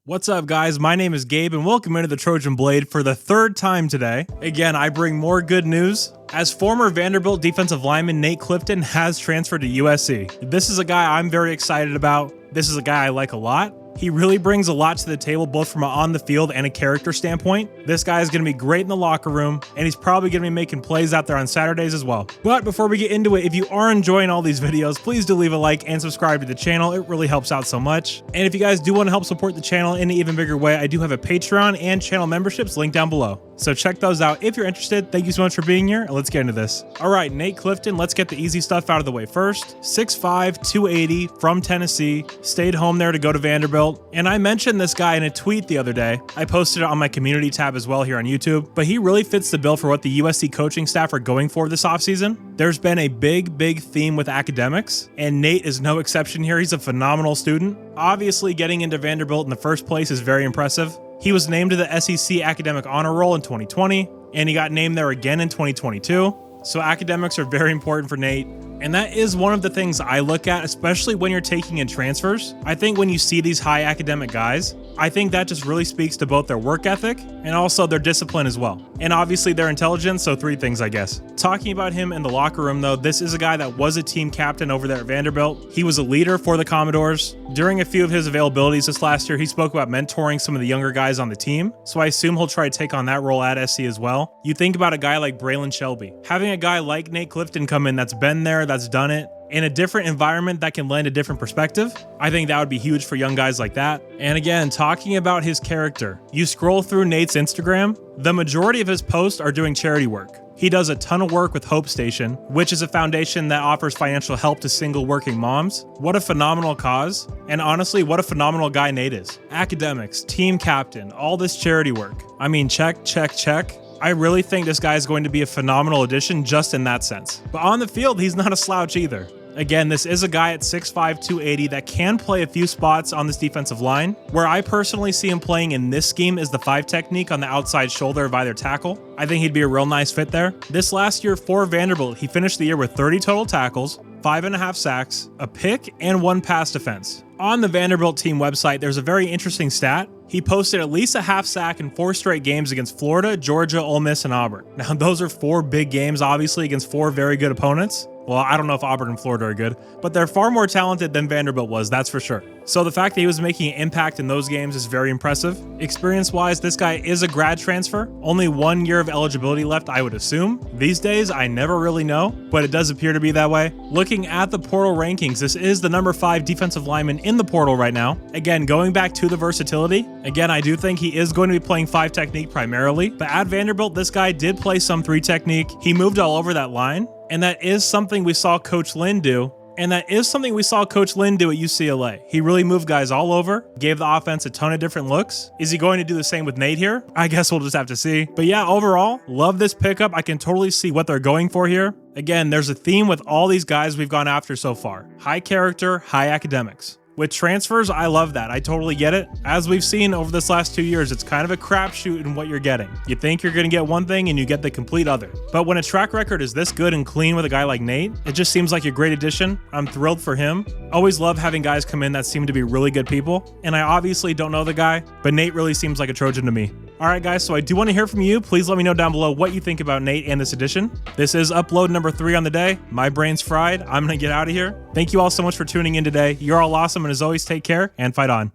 What's up, guys? My name is Gabe, and welcome into the Trojan Blade for the third time today. Again, I bring more good news. As former Vanderbilt defensive lineman Nate Clifton has transferred to USC. This is a guy I'm very excited about. This is a guy I like a lot. He really brings a lot to the table, both from an on the field and a character standpoint. This guy is going to be great in the locker room, and he's probably going to be making plays out there on Saturdays as well. But before we get into it, if you are enjoying all these videos, please do leave a like and subscribe to the channel. It really helps out so much. And if you guys do want to help support the channel in an even bigger way, I do have a Patreon and channel memberships linked down below. So check those out if you're interested. Thank you so much for being here, and let's get into this. All right, Nate Clifton, let's get the easy stuff out of the way first. 6'5", 280, from Tennessee, stayed home there to go to Vanderbilt. And I mentioned this guy in a tweet the other day. I posted it on my community tab as well here on YouTube, but he really fits the bill for what the USC coaching staff are going for this offseason. There's been a big theme with academics, and Nate is no exception here. He's a phenomenal student. Obviously, getting into Vanderbilt in the first place is very impressive. He was named to the SEC Academic Honor Roll in 2020, and he got named there again in 2022. So academics are very important for Nate. And that is one of the things I look at, especially when you're taking in transfers. I think when you see these high academic guys, I think that just really speaks to both their work ethic and also their discipline as well. And obviously their intelligence, so three things, I guess. Talking about him in the locker room though, this is a guy that was a team captain over there at Vanderbilt. He was a leader for the Commodores. During a few of his availabilities this last year, he spoke about mentoring some of the younger guys on the team. So I assume he'll try to take on that role at SC as well. You think about a guy like Braylon Shelby. Having a guy like Nate Clifton come in that's been there, that's done it, in a different environment that can lend a different perspective, I think that would be huge for young guys like that. And again, talking about his character, you scroll through Nate's Instagram, the majority of his posts are doing charity work. He does a ton of work with Hope Station, which is a foundation that offers financial help to single working moms. What a phenomenal cause. And honestly, what a phenomenal guy Nate is. Academics, team captain, all this charity work. I mean, check. I really think this guy is going to be a phenomenal addition just in that sense. But on the field, he's not a slouch either. Again, this is a guy at 6'5", 280 that can play a few spots on this defensive line. Where I personally see him playing in this scheme is the 5 technique on the outside shoulder of either tackle. I think he'd be a real nice fit there. This last year for Vanderbilt, he finished the year with 30 total tackles, 5.5 sacks, a pick, and 1 pass defense. On the Vanderbilt team website, there's a very interesting stat. He posted at least a half sack in 4 straight games against Florida, Georgia, Ole Miss, and Auburn. Now, those are 4 big games, obviously, against 4 very good opponents. Well, I don't know if Auburn and Florida are good, but they're far more talented than Vanderbilt was, that's for sure. So the fact that he was making an impact in those games is very impressive. Experience-wise, this guy is a grad transfer. Only 1 year of eligibility left, I would assume. These days, I never really know, but it does appear to be that way. Looking at the portal rankings, this is the number 5 defensive lineman in the portal right now. Again, going back to the versatility, again, I do think he is going to be playing 5 technique primarily, but at Vanderbilt, this guy did play some 3 technique. He moved all over that line. And that is something we saw Coach Lynn do. And that is something we saw Coach Lynn do at UCLA. He really moved guys all over, gave the offense a ton of different looks. Is he going to do the same with Nate here? I guess we'll just have to see. But yeah, overall, love this pickup. I can totally see what they're going for here. Again, there's a theme with all these guys we've gone after so far. High character, high academics. With transfers, I love that. I totally get it. As we've seen over this last 2 years, it's kind of a crapshoot in what you're getting. You think you're going to get one thing and you get the complete other. But when a track record is this good and clean with a guy like Nate, it just seems like a great addition. I'm thrilled for him. Always love having guys come in that seem to be really good people. And I obviously don't know the guy, but Nate really seems like a Trojan to me. All right, guys, so I do want to hear from you. Please let me know down below what you think about Nate and this edition. This is upload number 3 on the day. My brain's fried. I'm going to get out of here. Thank you all so much for tuning in today. You're all awesome, and as always, take care and fight on.